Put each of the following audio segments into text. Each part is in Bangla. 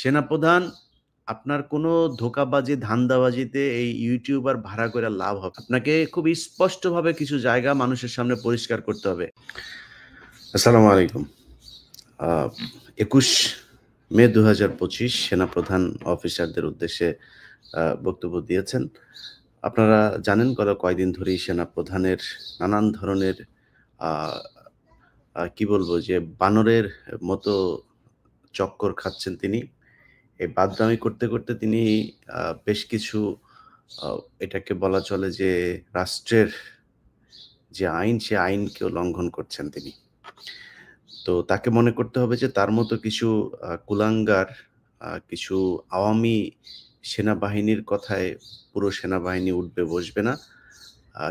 সেনাপ্রধান, আপনার কোনো ধোঁকাবাজি, ধান্দাবাজিতে এই ইউটিউবার ভাড়া কইরা লাভ হবে না। আপনাকে খুব স্পষ্টভাবে কিছু জায়গা মানুষের সামনে পরিষ্কার করতে হবে। আসসালামু আলাইকুম। আ ২১ মে ২০২৫ সেনাপ্রধান অফিসারদের উদ্দেশ্যে বক্তব্য দিয়েছেন। আপনারা জানেন গত কয়দিন ধরেই সেনাপ্রধানের নানান ধরনের আ কি বলবো যে বানরের মতো চক্কর খাচ্ছেন তিনি। এই বাদরামি করতে, করতে তিনি বেশ কিছু আ এটাকে বলা চলে যে রাষ্ট্রের যে আইন, সে আইনকেও লঙ্ঘন করছেন তিনি। তো তাকে মনে করতে হবে যে তার মতো কিছু কুলাঙ্গার, কিছু আওয়ামী সেনাবাহিনীর কথায় পুরো সেনাবাহিনী উঠবে বসবে না।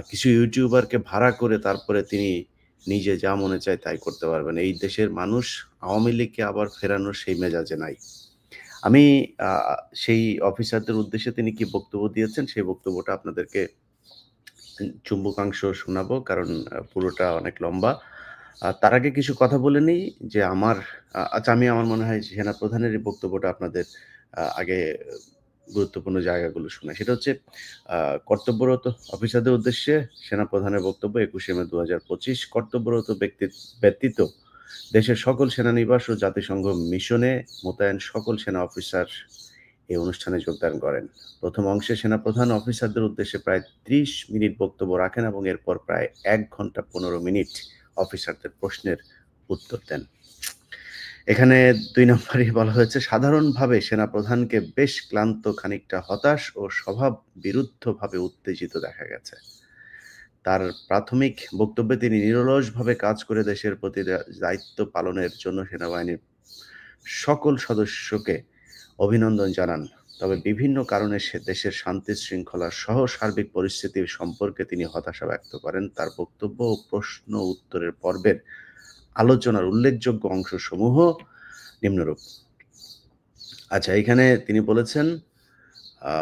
কিছু ইউটিউবারকে ভাড়া করে তারপরে তিনি নিজে যা মনে চায় তাই করতে পারবেন। এই দেশের মানুষ আওয়ামী লীগকে আবার ফেরানোর সেই মেজাজে নাই। আমি আ সেই অফিসারদের উদ্দেশ্যে তিনি কি বক্তব্য দিয়েছেন, সেই বক্তব্যটা আপনাদেরকে চুম্বকাংশ শোনাবো। কারণ পুরোটা অনেক লম্বা। তার আগে কিছু কথা বলে নেই যে আচ্ছা, আমি আমার মনে হয় সেনাপ্রধানের এই বক্তব্যটা আপনাদের আগে গুরুত্বপূর্ণ জায়গাগুলো শোনাই। সেটা হচ্ছে আ কর্তব্যরত অফিসারদের উদ্দেশ্যে সেনাপ্রধানের বক্তব্য ২১শে মে ২০২৫। কর্তব্যরত ব্যক্তি ব্যতীত দেশের সকল সেনানিবাস ও জাতিসংঘ মিশনে মোতায়েন সকল সেনা অফিসার এই অনুষ্ঠানে যোগদান করেন। প্রথম অংশে সেনাপ্রধান অফিসারদের উদ্দেশ্যে প্রায় ৩০ মিনিট বক্তব্য রাখেন এবং এরপর প্রায় ১ ঘন্টা ১৫ মিনিট অফিসারদের প্রশ্নের উত্তর দেন। এখানে ২ নম্বরেই বলা হয়েছে, সাধারণভাবে সেনাপ্রধানকে বেশ ক্লান্ত, খানিকটা হতাশ ও স্বভাব বিরুদ্ধভাবে উত্তেজিত দেখা গেছে। তার প্রাথমিক বক্তব্যে তিনি নিরলসভাবে কাজ করে দেশের প্রতি দায়িত্ব পালনের জন্য সেনাবাহিনীর সকল সদস্যকে অভিনন্দন জানান। তবে বিভিন্ন কারণে দেশের শান্তি শৃঙ্খলা সহ সার্বিক পরিস্থিতি সম্পর্কে তিনি হতাশা ব্যক্ত করেন। তার বক্তব্য ও প্রশ্ন উত্তরের পর্বের আলোচনার উল্লেখযোগ্য অংশসমূহ নিম্নরূপ। আচ্ছা, এখানে তিনি বলেছেন আ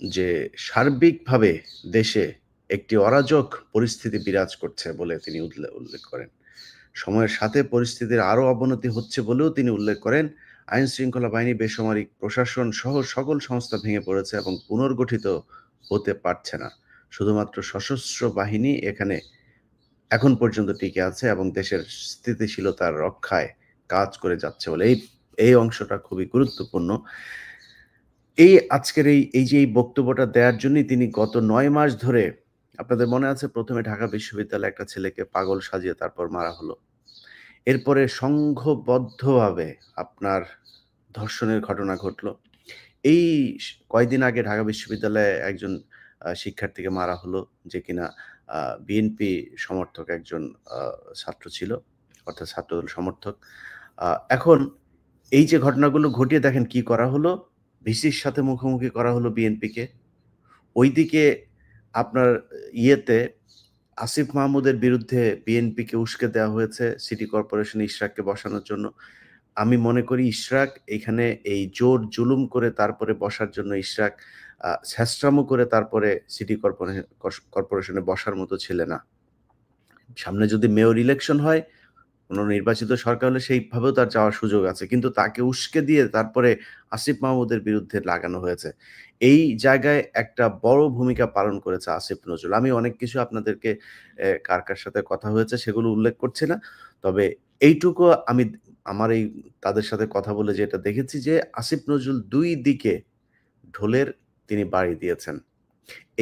যে সার্বিকভাবে দেশে একটি অরাজক পরিস্থিতি বিরাজ করছে বলে তিনি উল্লেখ করেন। সময়ের সাথে পরিস্থিতির আরও অবনতি হচ্ছে বলেও তিনি উল্লেখ করেন। আইনশৃঙ্খলা বাহিনী, বেসামরিক প্রশাসন সহ সকল সংস্থা ভেঙে পড়েছে এবং পুনর্গঠিত হতে পারছে না। শুধুমাত্র সশস্ত্র বাহিনী এখানে এখন পর্যন্ত টিকে আছে এবং দেশের স্থিতিশীলতার রক্ষায় কাজ করে যাচ্ছে বলে এই অংশটা খুবই গুরুত্বপূর্ণ। আজকের এই বক্তব্যটা দেওয়ার জন্যই তিনি গত ৯ মাস ধরে, আপনাদের মনে আছে, ১ম এ ঢাকা বিশ্ববিদ্যালয়ে একটা ছেলেকে পাগল সাজিয়ে তারপর মারা হলো। এরপরে সংঘবদ্ধভাবে আপনার ধর্ষণের ঘটনা ঘটলো। এই কয়দিন আগে ঢাকা বিশ্ববিদ্যালয়ে একজন শিক্ষার্থীকে মারা হলো, যে কিনা আ বিএনপি সমর্থক একজন আ ছাত্র ছিল, অর্থাৎ ছাত্রদল সমর্থক। আ এখন এই যে ঘটনাগুলো ঘটিয়ে দেখেন কি করা হলো, ভিসির সাথে মুখোমুখি করা হলো বিএনপিকে। ওইদিকে আপনার ইয়েতে আসিফ মাহমুদের বিরুদ্ধে বিএনপিকে উস্কে দেওয়া হয়েছে সিটি কর্পোরেশনে ইশরাককে বসানোর জন্য। আমি মনে করি ইশরাক এখানে এই জোর জুলুম করে তারপরে বসার জন্য ইশরাক ছ্যাঁচড়ামো করে তারপরে সিটি কর্পোরেশনে বসার মতো ছেলে না। সামনে যদি মেয়র ইলেকশন হয়, কোনো নির্বাচিত সরকার হলে সেইভাবেও তার যাওয়ার সুযোগ আছে। কিন্তু তাকে উস্কে দিয়ে তারপরে আসিফ মাহমুদের বিরুদ্ধে লাগানো হয়েছে। এই জায়গায় একটা বড় ভূমিকা পালন করেছে আসিফ নজরুল। আমি অনেক কিছু আপনাদেরকে কার, কার সাথে কথা হয়েছে সেগুলো উল্লেখ করছি না। তবে এইটুকু আমি আমার তাদের সাথে কথা বলে যেটা দেখেছি যে আসিফ নজরুল ২ দিকে ঢোলের তিনি বাড়ি দিয়েছেন।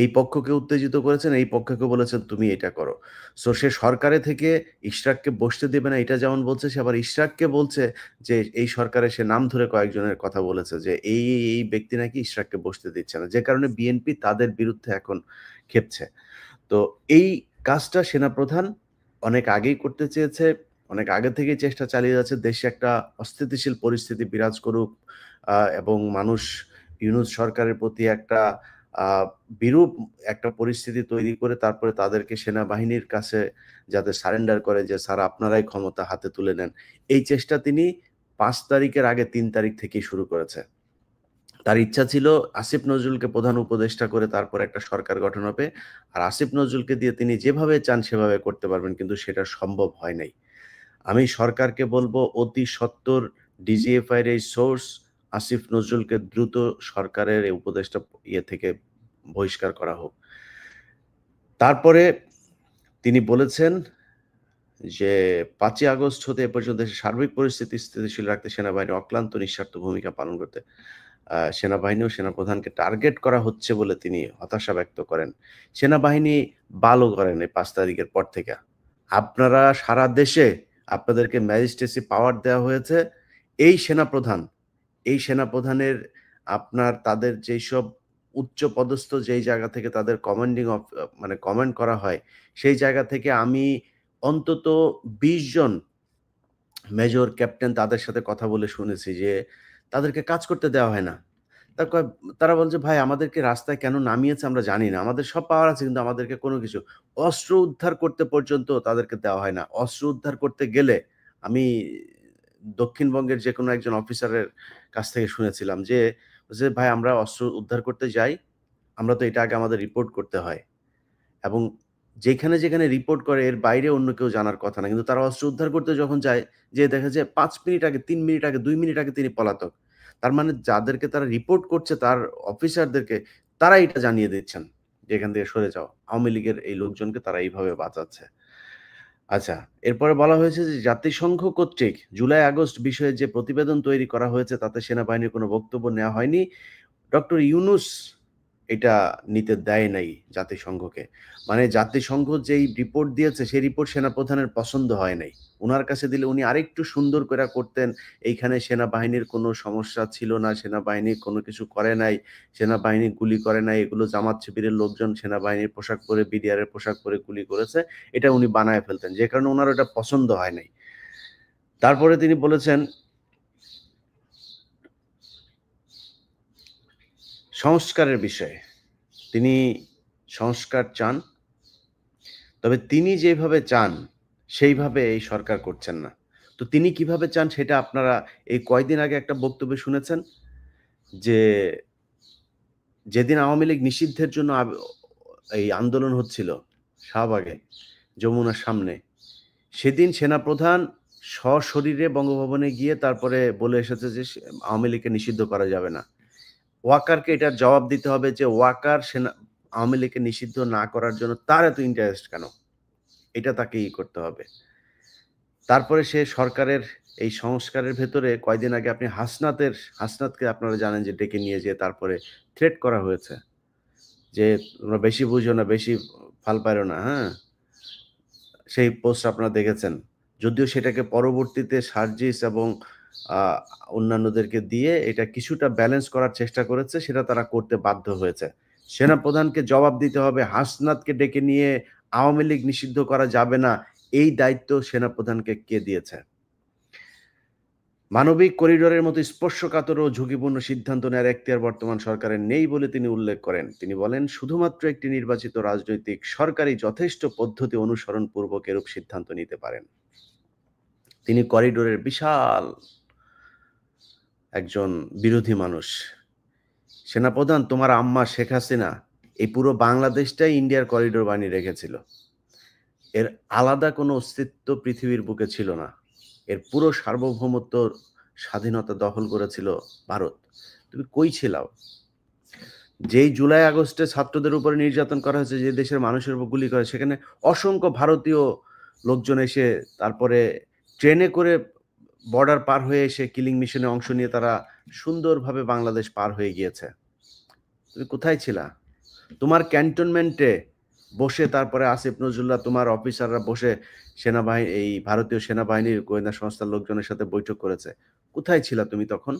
এই পক্ষকে উত্তেজিত করেছেন, এই পক্ষকে বলেছেন তুমি এটা করো। সো সে সরকারে থেকে ইশরাককে বসতে দেবে না এটা যেমন বলছে, সে আবার ইশরাককে বলছে যে এই সরকারে সে নাম ধরে কয়েকজনের কথা বলেছে যে এই ব্যক্তি নাকি ইশরাককে বসতে দিচ্ছে না। যে কারণে বিএনপি তাদের বিরুদ্ধে এখন ক্ষেপছে। তো এই কাজটা সেনাপ্রধান অনেক আগেই করতে চেয়েছে, অনেক আগে থেকেই চেষ্টা চালিয়ে যাচ্ছে। দেশে একটা অস্থিতিশীল পরিস্থিতি বিরাজ করুক এবং মানুষ ইউনূস সরকারের প্রতি একটা আ বিরূপ একটা পরিস্থিতি তৈরি করে তারপরে তাদেরকে সেনাবাহিনীর কাছে যাতে সারেন্ডার করে যে, "স্যার আপনারাই ক্ষমতা হাতে তুলে নেন।" এই চেষ্টা তিনি ৫ তারিখের আগে ৩ তারিখ থেকেই শুরু করেছে। তার ইচ্ছা ছিল আসিফ নজরুলকে প্রধান উপদেষ্টা করে তারপর একটা সরকার গঠন হবে। আর আসিফ নজরুলকে দিয়ে তিনি যেভাবে চান সেভাবে করতে পারবেন। কিন্তু সেটা সম্ভব হয় নাই। আমি সরকারকে বলব অতি সত্বর ডিজিএফআই এর এই সোর্স আসিফ নজরুলকে দ্রুত সরকারের এই উপদেষ্টা থেকে বহিষ্কার করা হোক। তারপরে তিনি বলেছেন যে ৫ই আগস্ট হতে এ পর্যন্ত দেশের সার্বিক পরিস্থিতি স্থিতিশীল রাখতে সেনাবাহিনী অক্লান্ত নিঃস্বার্থ ভূমিকা পালন করতে সেনাবাহিনী ও সেনাপ্রধানকে টার্গেট করা হচ্ছে বলে তিনি হতাশা ব্যক্ত করেন। সেনাবাহিনী ভালো করেন এই ৫ তারিখের পর থেকে। আপনারা সারা দেশে আপনাদেরকে ম্যাজিস্ট্রেসি পাওয়ার দেওয়া হয়েছে। এই সেনাপ্রধান, এই সেনাপ্রধানের তাদের যেসব উচ্চপদস্থ যেই জায়গা থেকে তাদের মানে কমান্ড করা হয়, সেই জায়গা থেকে আমি অন্তত ২০ জন মেজর, ক্যাপ্টেন তাদের সাথে কথা বলে শুনেছি যে তাদেরকে কাজ করতে দেওয়া হয় না। তারা বলছে, "ভাই আমাদেরকে রাস্তায় কেন নামিয়েছে আমরা জানি না। আমাদের সব পাওয়ার আছে কিন্তু আমাদেরকে কোনো কিছু" অস্ত্র উদ্ধার করতে পর্যন্ত তাদেরকে দেওয়া হয় না। অস্ত্র উদ্ধার করতে গেলে আমি দক্ষিণবঙ্গের যেকোনো একজন অফিসারের কাছ থেকে শুনেছিলাম যে, "ভাই আমরা অস্ত্র উদ্ধার করতে যাই, আমরা তো এটা আগে আমাদের রিপোর্ট করতে হয় এবং যেখানে রিপোর্ট করে এর বাইরে অন্য কেউ জানার কথা না। কিন্তু তারা অস্ত্র উদ্ধার করতে যখন যায়, যেয়ে দেখে যে ৫ মিনিট আগে, ৩ মিনিট আগে, ২ মিনিট আগে তিনি পলাতক। তার মানে যাদেরকে তারা রিপোর্ট করছে তার অফিসারদেরকে, তারা এটা জানিয়ে দিচ্ছেন যে, "এখান থেকে সরে যাও।" আওয়ামী লীগের এই লোকজনকে তারা এইভাবে বাঁচাচ্ছে। আচ্ছা, এরপরে বলা হয়েছে যে জাতিসংঘ কর্তৃক জুলাই-আগস্ট বিষয়ে যে প্রতিবেদন তৈরি করা হয়েছে তাতে সেনাবাহিনীর কোনো বক্তব্য নেওয়া হয়নি। ডক্টর ইউনূস এটা নিতে দেয় নাই জাতিসংঘকে। মানে জাতিসংঘ যেই রিপোর্ট দিয়েছে সেই রিপোর্ট সেনাপ্রধানের পছন্দ হয় নাই। উনার কাছে দিলে উনি আরেকটু সুন্দর কইরা করতেন। এইখানে সেনাবাহিনীর কোনো সমস্যা ছিল না, সেনাবাহিনী কোনো কিছু করে নাই, সেনাবাহিনী গুলি করে নাই, এগুলো জামাত শিবিরের লোকজন সেনাবাহিনীর পোশাক পরে, বিডিআর এর পোশাক পরে গুলি করেছে। এটা উনি বানায় ফেলতেন। যে কারণে উনার ওটা পছন্দ হয় নাই। তারপরে তিনি বলেছেন সংস্কারের বিষয়ে। তিনি সংস্কার চান। তবে তিনি যেভাবে চান, সেইভাবে এই সরকার করছেন না। তো তিনি কিভাবে চান সেটা আপনারা এই কয়দিন আগে একটা বক্তব্যে শুনেছেন যে, যেদিন আওয়ামী লীগ নিষিদ্ধের জন্য এই আন্দোলন হচ্ছিল শাহবাগে, যমুনার সামনে, সেদিন সেনাপ্রধান সশরীরে বঙ্গভবনে গিয়ে তারপরে বলে এসেছে যে আওয়ামী লীগকে নিষিদ্ধ করা যাবে না। ওয়াকারকে এটার জবাব দিতে হবে যে ওয়াকার আওয়ামী লীগকে নিষিদ্ধ না করার জন্য তার এত ইন্টারেস্ট কেন? এটা তাকে করতে হবে। তারপরে সে সরকারের এই সংস্কারের ভেতরে কয়দিন আগে আপনি হাসনাতকে আপনারা জানেন যে ডেকে নিয়ে যেয়ে তারপরে থ্রেট করা হয়েছে। যে তোমরা বেশি বুঝো না, বেশি ফাল পাইরো না, হ্যাঁ? সেই পোস্ট আপনারা দেখেছেন। যদিও সেটাকে পরবর্তীতে সার্জিস এবং আ অন্যান্যদেরকে দিয়ে এটা কিছুটা ব্যালেন্স করার চেষ্টা করেছে, সেটা তারা করতে বাধ্য হয়েছে। সেনাপ্রধানকে জবাব দিতে হবে, হাসনাতকে ডেকে নিয়ে আওয়ামী লীগ নিষিদ্ধ করা যাবে না, এই দায়িত্ব সেনাপ্রধানকে কে দিয়েছে? মানবিক করিডোরের মতো স্পর্শকাতর ও ঝুঁকিপূর্ণ সিদ্ধান্ত নেওয়ার এখতিয়ার বর্তমান সরকারের নেই বলে তিনি উল্লেখ করেন। তিনি বলেন, শুধুমাত্র একটি নির্বাচিত রাজনৈতিক সরকারই যথেষ্ট পদ্ধতি অনুসরণপূর্বক এরূপ সিদ্ধান্ত নিতে পারেন। তিনি করিডোরের বিশাল একজন বিরোধী মানুষ। সেনাপ্রধান, তোমার আম্মা শেখ হাসিনা এই পুরো বাংলাদেশটাই ইন্ডিয়ার করিডোর বানিয়ে রেখেছিল। এর আলাদা কোনো অস্তিত্ব পৃথিবীর বুকে ছিল না। এর পুরো সার্বভৌমত্ব, স্বাধীনতা দখল করেছিল ভারত। তুমি কই ছিলাও? যেই জুলাই আগস্টে ছাত্রদের উপরে নির্যাতন করা হয়েছে, যে দেশের মানুষের উপর গুলি করে, সেখানে অসংখ্য ভারতীয় লোকজন এসে তারপরে ট্রেনে করে বর্ডার পার হয়ে এসে কিলিং মিশনে অংশ নিয়ে তারা সুন্দরভাবে বাংলাদেশ পার হয়ে গিয়েছে। তুমি কোথায় ছিলা? তোমার ক্যান্টনমেন্টে বসে তারপরে আসিফ নজরুল্লাহ, তোমার অফিসাররা বসে এই ভারতীয় সেনাবাহিনীর গোয়েন্দা সংস্থার লোকজনের সাথে বৈঠক করেছে। কোথায় ছিলা তুমি তখন?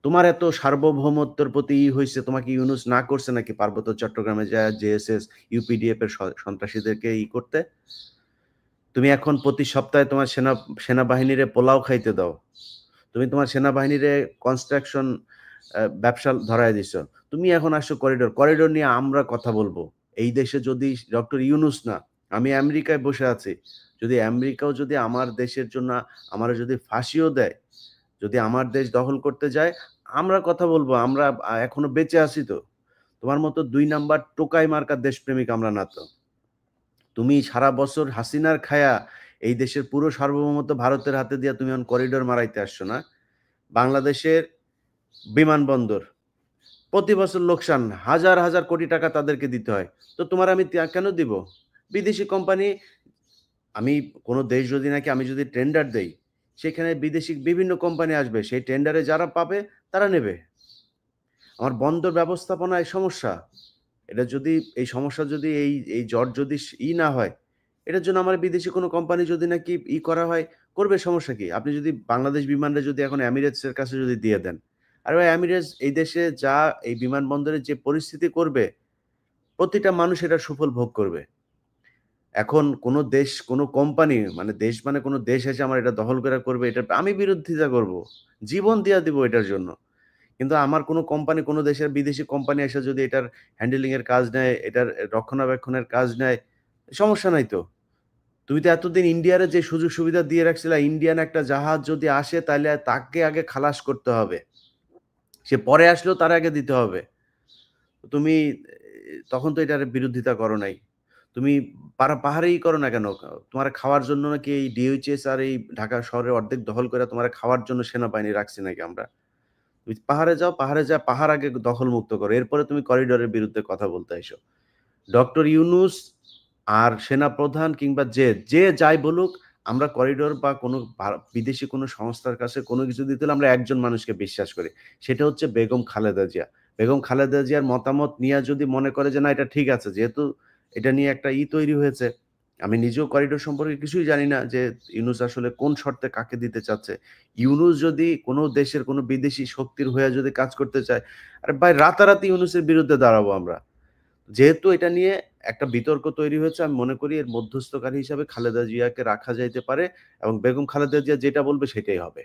তোমার এত সার্বভৌমত্বের প্রতি হইছে, তোমাকে ইউনূস না করছে নাকি পার্বত্য চট্টগ্রামে যায়া জেএসএস, ইউপিডিএফ এর সন্ত্রাসীদেরকে করতে? তুমি এখন প্রতি সপ্তাহে তোমার সেনাবাহিনীরে পোলাও খাইতে দাও। তুমি তোমার সেনাবাহিনীরে কনস্ট্রাকশন ব্যবসা ধরায় দিছো। তুমি এখন আসছো করিডোর। করিডোর নিয়ে আমরা কথা বলবো। এই দেশে যদি ডক্টর ইউনূস না, আমি আমেরিকায় বসে আছি। যদি আমেরিকাও যদি আমার দেশের জন্য আমারে যদি ফাঁসিও দেয়, যদি আমার দেশ দখল করতে যায়, আমরা কথা বলবো। আমরা এখনো বেঁচে আছি তো। তোমার মতো ২ নাম্বার টোকাই মার্কা দেশপ্রেমিক আমরা না তো। তুমি সারা বছর হাসিনার খায়া এই দেশের পুরো সার্বভৌমত্ব ভারতের হাতে দিয়া তুমি এখন করিডোর মারাইতে আসছো না? বাংলাদেশের বিমানবন্দর প্রতি বছর লোকসান, হাজার হাজার কোটি টাকা তাদেরকে দিতে হয়। তো তোমার আমি কেন দিব? বিদেশি কোম্পানি, আমি কোনো দেশ যদি নাকি আমি যদি টেন্ডার দেই, সেখানে বিদেশি বিভিন্ন কোম্পানি আসবে। সেই টেন্ডারে যারা পাবে তারা নেবে। আমার বন্দর ব্যবস্থাপনায় সমস্যা। এটা যদি এই সমস্যা যদি এই জট যদি না হয়, এটার জন্য আমার বিদেশি কোনো কোম্পানি যদি নাকি করা হয়, করবে, সমস্যা কি? আপনি যদি বাংলাদেশ বিমানটা যদি এখন এমিরেটস এর কাছে যদি দিয়ে দেন, আর ভাই এমিরেটস এই দেশে যা এই বিমানবন্দরের যে পরিস্থিতি করবে, প্রতিটা মানুষ এটার সুফল ভোগ করবে। এখন কোনো দেশ, কোনো কোম্পানি, মানে দেশ মানে কোনো দেশ এসে আমার এটা দখল করে করবে, এটার আমি বিরোধিতা করব। জীবন দিয়া দিব এটার জন্য। কিন্তু আমার কোনো কোম্পানি, কোনো দেশের বিদেশি কোম্পানি এসে যদি এটার হ্যান্ডেলিং এর কাজ নেয়, এটার রক্ষণাবেক্ষণের কাজ নেয়, সমস্যা নাই তো। তুমি তো এতদিন ইন্ডিয়ারে যে সুযোগ সুবিধা দিয়ে রাখছিলা, ইন্ডিয়ান একটা জাহাজ যদি আসে তাইলে তাকে আগে খালাস করতে হবে। সে পরে আসলেও তার আগে দিতে হবে। তুমি তখন তো এটার বিরোধিতা করো নাই। তুমি পাহাড়েই করো না কেন? তোমার খাওয়ার জন্য নাকি এই ডিএইচএস আর এই ঢাকা শহরের অর্ধেক দখল করে তোমার খাওয়ার জন্য সেনাবাহিনী রাখছি নাকি আমরা? তুমি পাহাড়ে যাও, পাহাড়ে যা পাহাড় আগে দখলমুক্ত করো। এরপরে তুমি করিডোরের বিরুদ্ধে কথা বলতে আইসো। ডক্টর ইউনূস আর সেনাপ্রধান কিংবা যে যাই বলুক, আমরা করিডোর বা কোনো বিদেশি কোনো সংস্থার কাছে কোনো কিছু দিতে হলে আমরা একজন মানুষকে বিশ্বাস করি। সেটা হচ্ছে বেগম খালেদা জিয়া। বেগম খালেদা জিয়ার মতামত নিয়া যদি মনে করে যে না এটা ঠিক আছে, যেহেতু এটা নিয়ে একটা তৈরি হয়েছে। আমি নিজেও করিডোর সম্পর্কে কিছুই জানি না যে ইউনূস আসলে কোন শর্তে কাকে দিতে চাচ্ছে। ইউনূস যদি কোনো দেশের কোনো বিদেশি শক্তির হয়ে যদি কাজ করতে চায়, আরে ভাই রাতারাতি ইউনূসের বিরুদ্ধে দাঁড়াবো আমরা। যেহেতু এটা নিয়ে একটা বিতর্ক তৈরি হয়েছে, আমি মনে করি এর মধ্যস্থকারী হিসাবে খালেদা জিয়াকে রাখা যাইতে পারে এবং বেগম খালেদা জিয়া যেটা বলবে সেটাই হবে।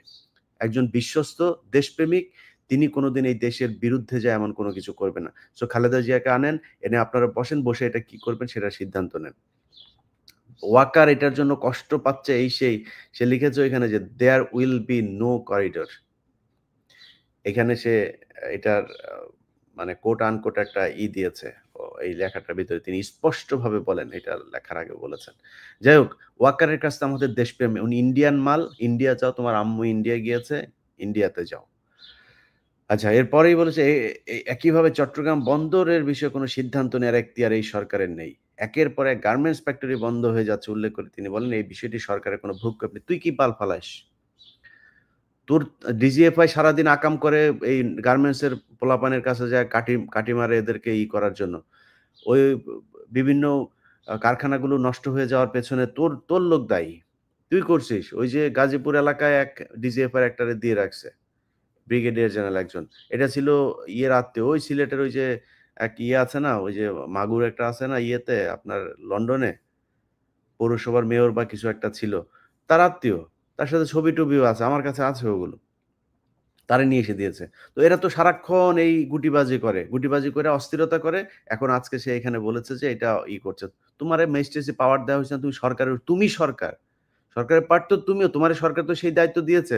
একজন বিশ্বস্ত দেশপ্রেমিক, তিনি কোনোদিন এই দেশের বিরুদ্ধে যায় এমন কোনো কিছু করবে না। সো খালেদা জিয়াকে আনেন, এনে আপনারা বসেন, বসে এটা কি করবেন সেটার সিদ্ধান্ত নেন। ওয়াকার এটার জন্য কষ্ট পাচ্ছে এই সেই, সে লিখেছে ওইখানে যে there will be no corridor. এখানে সে এটার মানে কোট আনকোট একটা দিয়েছে। এই লেখাটার ভিতরে তিনি স্পষ্টভাবে বলেন, এটা লেখার আগে বলেছেন। যাই হোক, ওয়াকারের কাছে আমাদের দেশপ্রেম, উনি ইন্ডিয়ান মাল, ইন্ডিয়া যাও, তোমার আম্মু ইন্ডিয়া গিয়েছে, ইন্ডিয়াতে যাও। আচ্ছা, এরপরেই বলেছে একইভাবে চট্টগ্রাম বন্দরের বিষয়ে কোনো সিদ্ধান্ত নেওয়ার এখতিয়ার এই সরকারের নেই। একের পর এক গার্মেন্টস ফ্যাক্টরি বন্ধ হয়ে যাচ্ছে উল্লেখ করে তিনি বলেন এই বিষয়টি সরকারের কোনো ভ্রুক্ষেপ নেই। তুই কি পাল ফালাস? তোর ডিজিএফআই সারাদিন আকাম করে এই গার্মেন্টসের পোলাপানের কাছে যায় কাটি মারে এদেরকে করার জন্য। ওই বিভিন্ন কারখানাগুলো নষ্ট হয়ে যাওয়ার পেছনে তোর লোক দায়ী। তুই করছিস। ওই যে গাজীপুর এলাকায় এক ডিজিএফআই একটারে দিয়ে রাখছে। ব্রিগেডিয়ার জেনারেল একজন। এটা ছিল আত্মীয়। ওই সিলেটের ওই যে এক আছে না? ওই যে মাগুর একটা আছে না আপনার লন্ডনে? পৌরসভার মেয়র বা কিছু একটা ছিল। তার আত্মীয়। তার সাথে ছবি-টবিও আছে। আমার কাছে আছে ওগুলো। তারে নিয়ে এসে দিয়েছে। তো এরা তো সারাক্ষণ এই গুটিবাজি করে। গুটিবাজি করে অস্থিরতা করে। এখন আজকে সে এখানে বলেছে যে এটা করছে। তোমারে ম্যাজিস্ট্রেসি পাওয়ার দেওয়া হয়েছে না, তুমি সরকার। সরকারের পার্ট তো তুমিও। তোমারে সরকার তো সেই দায়িত্ব দিয়েছে।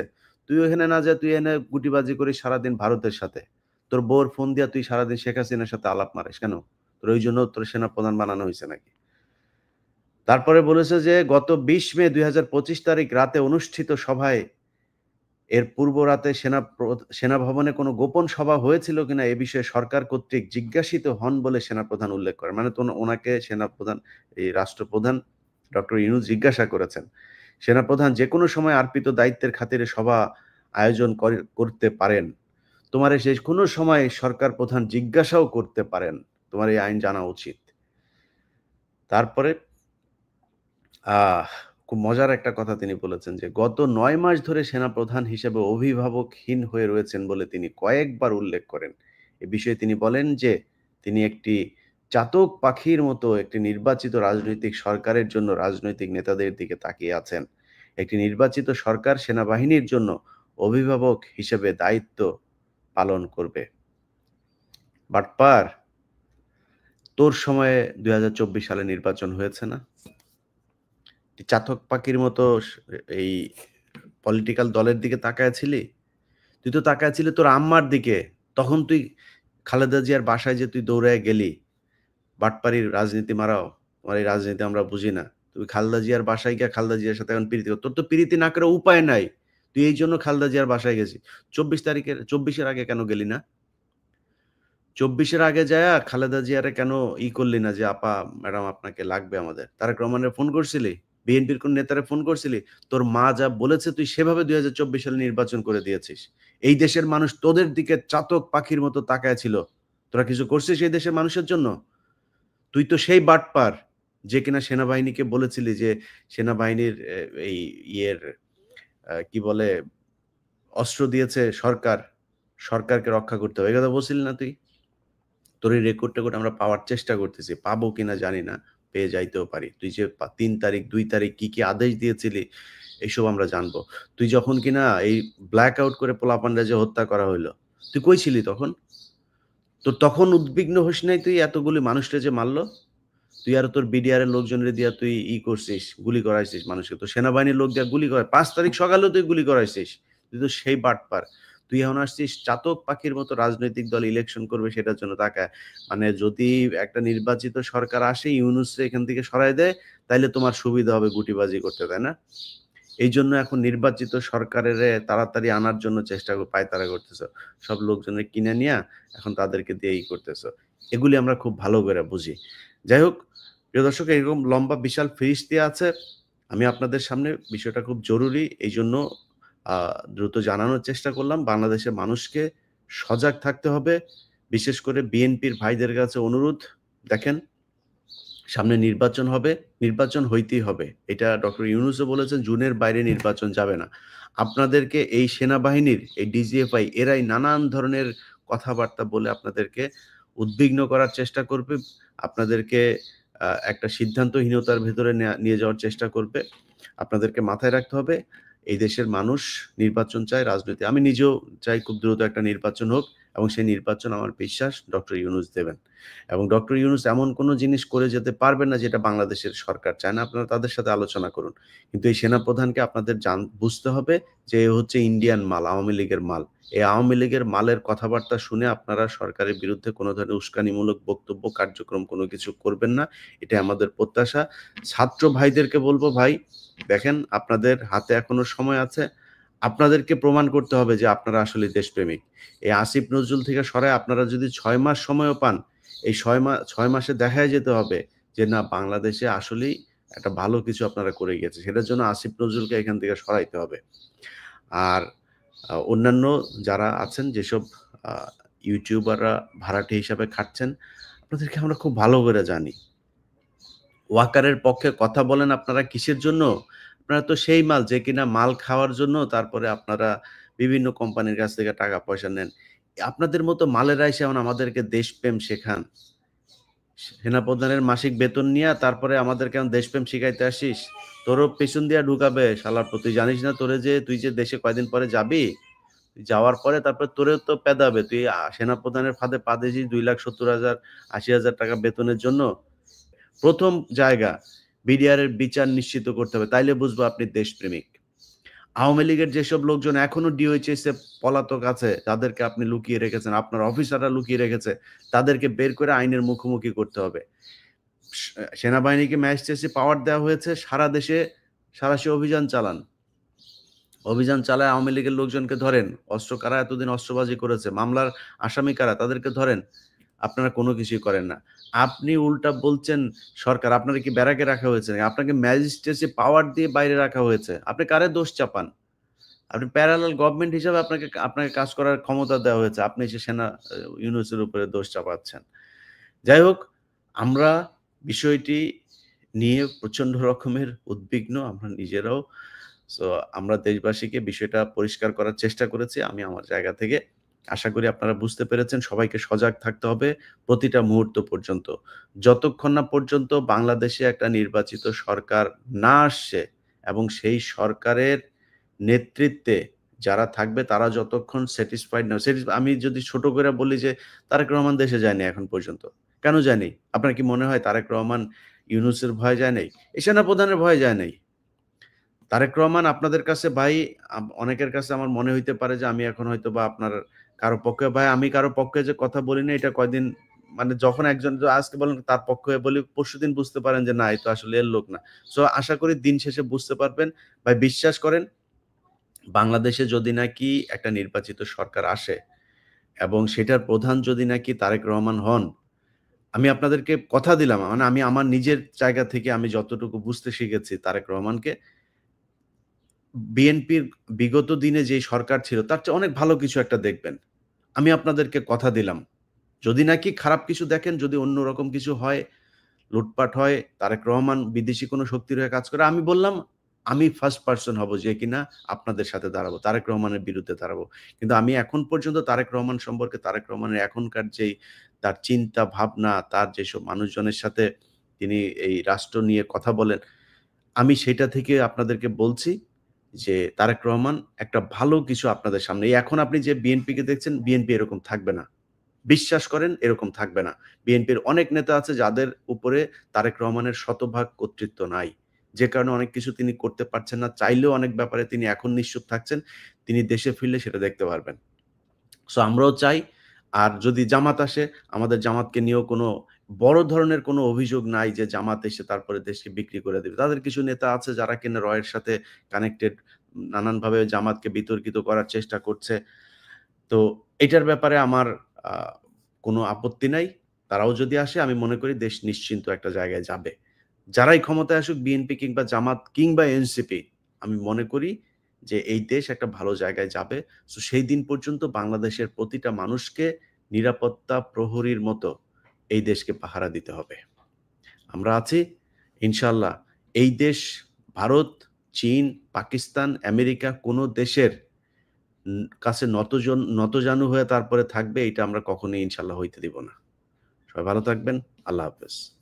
তুই ওখানে না যায়ে তুই এনে গুটিবাজি করিস সারাদিন ভারতের সাথে। তোর বউর ফোন দিয়া তুই সারাদিন শেখ হাসিনার সাথে আলাপ মারিস কেন? তোর ওইজন্য তোর সেনাপ্রধান বানানো হইছে নাকি? তারপরে বলেছে যে গত ২০ মে ২০২৫ তারিখ রাতে অনুষ্ঠিত সভায় এর পূর্ব রাতে সেনা ভবনে কোনো গোপন সভা হয়েছিল কিনা এ বিষয়ে সরকার কর্তৃক জিজ্ঞাসিত হন বলে সেনাপ্রধান উল্লেখ করেন। মানে তো ওনাকে সেনাপ্রধান, এই রাষ্ট্রপ্রধান ডক্টর ইউনূস জিজ্ঞাসা করেছেন। সেনাপ্রধান যেকোনো সময় অর্পিত দায়িত্বের খাতিরে সভা আয়োজন করতে পারেন। তোমার শেষ কোনো সময় সরকার প্রধান জিজ্ঞাসাও করতে পারেন। তোমার এই আইন জানা উচিত। তারপরে আহ খুব মজার একটা কথা তিনি বলেছেন যে গত ৯ মাস ধরে সেনাপ্রধান হিসেবে অভিভাবকহীন হয়ে রয়েছেন বলে তিনি কয়েকবার উল্লেখ করেন। এ বিষয়ে তিনি বলেন যে তিনি একটি চাতক পাখির মতো একটি নির্বাচিত রাজনৈতিক সরকারের জন্য রাজনৈতিক নেতাদের দিকে তাকিয়ে আছেন। একটি নির্বাচিত সরকার সেনাবাহিনীর জন্য অভিভাবক হিসেবে দায়িত্ব পালন করবে। বাটপার, তোর সময়ে ২০২৪ সালে নির্বাচন হয়েছে না? চাতক পাখির মতো এই পলিটিক্যাল দলের দিকে তাকায় ছিলি? তুই তো তাকায় ছিলি তোর আম্মার দিকে। তখন তুই খালেদা জিয়ার বাসায় যে তুই দৌড়ায় গেলি, বাটপাড়ির রাজনীতি মারাও। তোমার এই রাজনীতি আমরা বুঝি না। তুমি খালেদা জিয়ার বাসায় গিয়া খালেদা জিয়ার সাথে এখন প্রীতি কর। তোর তো প্রীতি না করে উপায় নাই। তুই এই জন্য খালেদা জিয়ার বাসায় গেছিস। 24 আগে কেন গেলি না? 24 আগে যায়া খালেদা জিয়ারে কেন করলি না যে, "আপা, ম্যাডাম আপনাকে লাগবে আমাদের।" তারেক রহমানের ফোন করছিলি? বিএনপির কোন নেতারে ফোন করছিলি? তোর মা যা বলেছে তুই সেভাবে ২০২৪ সালে নির্বাচন করে দিয়েছিস। এই দেশের মানুষ তোদের দিকে চাতক পাখির মতো তাকায় ছিল। তোরা কিছু করছিস এই দেশের মানুষের জন্য? তুই তো সেই বাটপার যে কিনা সেনাবাহিনীকে বলেছিলি যে সেনাবাহিনীর এই ইয়ের কি বলে অস্ত্র দিয়েছে সরকার, সরকারকে রক্ষা করতে হবে। এই কথা বলছিলি না তুই? তোর এই রেকর্ড-টেকর্ড আমরা পাওয়ার চেষ্টা করতেছি। পাবো কিনা জানি না। পেয়ে যাইতেও পারি। তুই যে ৩ তারিখ, ২ তারিখ কি আদেশ দিয়েছিলি এইসব আমরা জানবো। তুই যখন কিনা এই ব্ল্যাক আউট করে পোলাপানরে যে হত্যা করা হইলো, তুই কই ছিলি তখন? তোর তখন উদ্বিগ্ন হইস নাই তুই এতগুলি মানুষরে যে মারলো? তুই আর তোর বিডিআর এর লোকজনরে দিয়া তুই করছিস, গুলি করাইছিস মানুষকে। তোর সেনাবাহিনীর লোক দিয়া গুলি করায় ৫ তারিখ সকালেও তুই গুলি করাইছিস। তুই তো সেই বাটপার। তুই এখন আসছিস চাতক পাখির মতো রাজনৈতিক দল ইলেকশন করবে সেটার জন্য তাকায়। মানে যদি একটা নির্বাচিত সরকার আসে ইউনূসরে এখান থেকে সরায় দেয়, তাইলে তোমার সুবিধা হবে গুটিবাজি করতে, তাই না? এইজন্য এখন নির্বাচিত সরকারেরে তাড়াতাড়ি আনার জন্য চেষ্টা পায়তারা করতেছ। সব লোকজনের কিনে নিয়া এখন তাদেরকে দিয়ে করতেছ। এগুলি আমরা খুব ভালো করে বুঝি। যাই হোক, প্রিয় দর্শক, এরকম লম্বা বিশাল ফিরিস্তি আছে। আমি আপনাদের সামনে বিষয়টা খুব জরুরি এইজন্য দ্রুত জানানোর চেষ্টা করলাম। বাংলাদেশের মানুষকে সজাগ থাকতে হবে। বিশেষ করে বিএনপির ভাইদের কাছে অনুরোধ, দেখেন সামনে নির্বাচন হবে, নির্বাচন হইতেই হবে। এটা ডক্টর ইউনূসও বলেছেন জুনের বাইরে নির্বাচন যাবে না। আপনাদেরকে এই সেনাবাহিনীর এই ডিজিএফআই এরাই নানান ধরনের কথাবার্তা বলে আপনাদেরকে উদ্বিগ্ন করার চেষ্টা করবে। আপনাদেরকে একটা সিদ্ধান্তহীনতার ভেতরে নিয়ে যাওয়ার চেষ্টা করবে। আপনাদেরকে মাথায় রাখতে হবে এই দেশের মানুষ নির্বাচন চায়, রাজনীতি। আমি নিজেও চাই খুব দ্রুত একটা নির্বাচন হোক এবং সেই নির্বাচন আমার বিশ্বাস ডক্টর ইউনূস দেবেন। এবং ডক্টর ইউনূস এমন কোনো জিনিস করে যেতে পারবেন না যেটা বাংলাদেশের সরকার চায় না। আপনারা তাদের সাথে আলোচনা করুন। কিন্তু এই সেনাপ্রধানকে আপনাদের বুঝতে হবে যে এ হচ্ছে ইন্ডিয়ান মাল, আওয়ামী লীগের মাল। এই আওয়ামী লীগের মালের কথাবার্তা শুনে আপনারা সরকারের বিরুদ্ধে কোনো ধরনের উস্কানিমূলক বক্তব্য, কার্যক্রম কোনো কিছু করবেন না। এটাই আমাদের প্রত্যাশা। ছাত্র ভাইদেরকে বলবো, ভাই দেখেন আপনাদের হাতে এখনো সময় আছে। আপনাদেরকে প্রমাণ করতে হবে যে আপনারা আসলে দেশপ্রেমিক। এই আসিফ নজরুল থেকে সরায় আপনারা যদি ৬ মাস সময়ও পান, এই ৬ মাসে দেখায় যেতে হবে যে না, বাংলাদেশে আসলেই একটা ভালো কিছু আপনারা করে গিয়েছে। সেটার জন্য আসিফ নজরুলকে এখান থেকে সরাইতে হবে। আর অন্যান্য যারা আছেন যেসব আ ইউটিউবাররা ভাড়াটে হিসাবে খাটছেন, আপনাদেরকে আমরা খুব ভালো করে জানি। ওয়াকারের পক্ষে কথা বলেন আপনারা কিসের জন্য? আপনারা তো সেই মাল যে কিনা মাল খাওয়ার জন্য তারপরে আপনারা বিভিন্ন কোম্পানির কাছ থেকে টাকা পয়সা নেন। আপনাদের মতো মালেরা এসে এখন আমাদেরকে দেশপ্রেম শেখান। সেনাপ্রধানের মাসিক বেতন নিয়া তারপরে আমাদেরকে এখন দেশপ্রেম শিখাইতে আসিস? তোরও পেছন দিয়া ঢুকাবে শালার তুই জানিস না তুই যে দেশে কয়দিন পরে যাবি? যাওয়ার পরে তারপরে তোরেও তো পেদাবে। তুই সেনাপ্রধানের ফাঁদে পা দিয়েছিস ২,৭০,০০০ ৳৮০,০০০ বেতনের জন্য। ১ম জায়গা বিডিআর এর বিচার নিশ্চিত করতে হবে। তাইলে বুঝবো আপনি দেশপ্রেমিক। আওয়ামী লীগের যেসব লোকজন এখনো ডিওএইচএস এ পলাতক আছে, যাদেরকে আপনি লুকিয়ে রেখেছেন, আপনার অফিসাররা লুকিয়ে রেখেছে, তাদেরকে বের করে আইনের মুখোমুখি করতে হবে। সেনাবাহিনীকে ম্যাজিস্ট্রেসি পাওয়ার দেওয়া হয়েছে, সারা দেশে সাঁড়াশি অভিযান চালান। অভিযান চালায় আওয়ামী লীগের লোকজনকে ধরেন। কারা এতদিন অস্ত্রবাজি করেছে, মামলার আসামি কারা তাদেরকে ধরেন। আপনারা কোনো কিছুই করেন না। আপনি উল্টা বলছেন সরকার, আপনারে কি ব্যারাকে রাখা হয়েছে নাকি? আপনাকে ম্যাজিস্ট্রেসি পাওয়ার দিয়ে বাইরে রাখা হয়েছে। আপনি কারে দোষ চাপান? আপনি প্যারালাল গভর্নমেন্ট হিসাবে আপনাকে কাজ করার ক্ষমতা দেওয়া হয়েছে। আপনি এসে ইউনূসের উপরে দোষ চাপাচ্ছেন। যাই হোক, আমরা বিষয়টি নিয়ে প্রচন্ড রকমের উদ্বিগ্ন আমরা নিজেরাও। সো আমরা দেশবাসীকে বিষয়টা পরিষ্কার করার চেষ্টা করেছি আমি আমার জায়গা থেকে। আশা করি আপনারা বুঝতে পেরেছেন। সবাইকে সজাগ থাকতে হবে প্রতিটা মুহূর্ত পর্যন্ত। যতক্ষণ না পর্যন্ত বাংলাদেশে একটা নির্বাচিত সরকার না আসছে এবং সেই সরকারের নেতৃত্বে যারা থাকবে তারা যতক্ষণ স্যাটিসফাইড না, আমি যদি ছোট করে বলি যে তারেক রহমান দেশে যায়নি এখন পর্যন্ত। কেন যায়নি? আপনার কি মনে হয় তারেক রহমান ইউনূসের ভয়ে যায় নাই? এই সেনাপ্রধানের ভয়ে যায় নাই। তারেক রহমান আপনাদের কাছে ভাই, অনেকের কাছে আমার মনে হইতে পারে যে আমি এখন হয়তোবা আপনার কারো পক্ষে, ভাই আমি কারো পক্ষে যে কথা বলি না এটা কয়দিন, মানে যখন একজন আজকে বলেন তার পক্ষে বলি, পরশুদিন বুঝতে পারেন যে না এ তো আসলে এর লোক না। সো আশা করি দিন শেষে বুঝতে পারবেন। ভাই বিশ্বাস করেন বাংলাদেশে যদি নাকি একটা নির্বাচিত সরকার আসে এবং সেটার প্রধান যদি নাকি তারেক রহমান হন, আমি আপনাদেরকে কথা দিলাম, মানে আমি আমার নিজের জায়গা থেকে আমি যতটুকু বুঝতে শিখেছি তারেক রহমানকে, বিএনপির বিগত দিনে যেই সরকার ছিল তার চেয়ে অনেক ভালো কিছু একটা দেখবেন। আমি আপনাদেরকে কথা দিলাম। যদি নাকি খারাপ কিছু দেখেন, যদি অন্যরকম কিছু হয়, লুটপাট হয়, তারেক রহমান বিদেশি কোনো শক্তির হয়ে কাজ করে, আমি বললাম আমি ফার্স্ট পারসন হব যে কিনা আপনাদের সাথে দাঁড়াবো, তারেক রহমানের বিরুদ্ধে দাঁড়াবো। কিন্তু আমি এখন পর্যন্ত তারেক রহমান সম্পর্কে, তারেক রহমানের এখনকার যেই তার চিন্তা ভাবনা, তার যেসব মানুষজনের সাথে তিনি এই রাষ্ট্র নিয়ে কথা বলেন, আমি সেটা থেকে আপনাদেরকে বলছি যে তারেক রহমান একটা ভালো কিছু আপনাদের সামনে, এই এখন আপনি যে বিএনপিকে দেখছেন, বিএনপি এরকম থাকবে না। বিশ্বাস করেন এরকম থাকবে না। বিএনপির অনেক নেতা আছে যাদের উপরে তারেক রহমানের শতভাগ কর্তৃত্ব নাই। যে কারণে অনেক কিছু তিনি করতে পারছেন না। চাইলেও অনেক ব্যাপারে তিনি এখন নিশ্চুপ থাকছেন। তিনি দেশে ফিরলে সেটা দেখতে পারবেন। সো আমরাও চাই, আর যদি জামাত আসে, আমাদের জামাতকে নিয়েও কোনো বড় ধরনের কোনো অভিযোগ নাই যে জামাত এসে তারপরে দেশকে বিক্রি করে দিবে। তাদের কিছু নেতা আছে যারা কিনা রয়ের সাথে কানেক্টেড, নানানভাবে জামাতকে বিতর্কিত করার চেষ্টা করছে। তো এটার ব্যাপারে আমার আ কোনো আপত্তি নাই। তারাও যদি আসে, আমি মনে করি দেশ নিশ্চিন্ত একটা জায়গায় যাবে। যারাই ক্ষমতায় আসুক, বিএনপি কিংবা জামাত কিংবা এনসিপি, আমি মনে করি যে এই দেশ একটা ভালো জায়গায় যাবে। সো সেই দিন পর্যন্ত বাংলাদেশের প্রতিটা মানুষকে নিরাপত্তা প্রহরীর মতো এই দেশকে পাহারা দিতে হবে। আমরা আছি, ইনশাআল্লাহ এই দেশ ভারত, চীন, পাকিস্তান, আমেরিকা কোনো দেশের কাছে নতজানু হয়ে তারপরে থাকবে, এটা আমরা কখনোই ইনশাআল্লাহ হইতে দিব না। সবাই ভালো থাকবেন। আল্লাহ হাফেজ।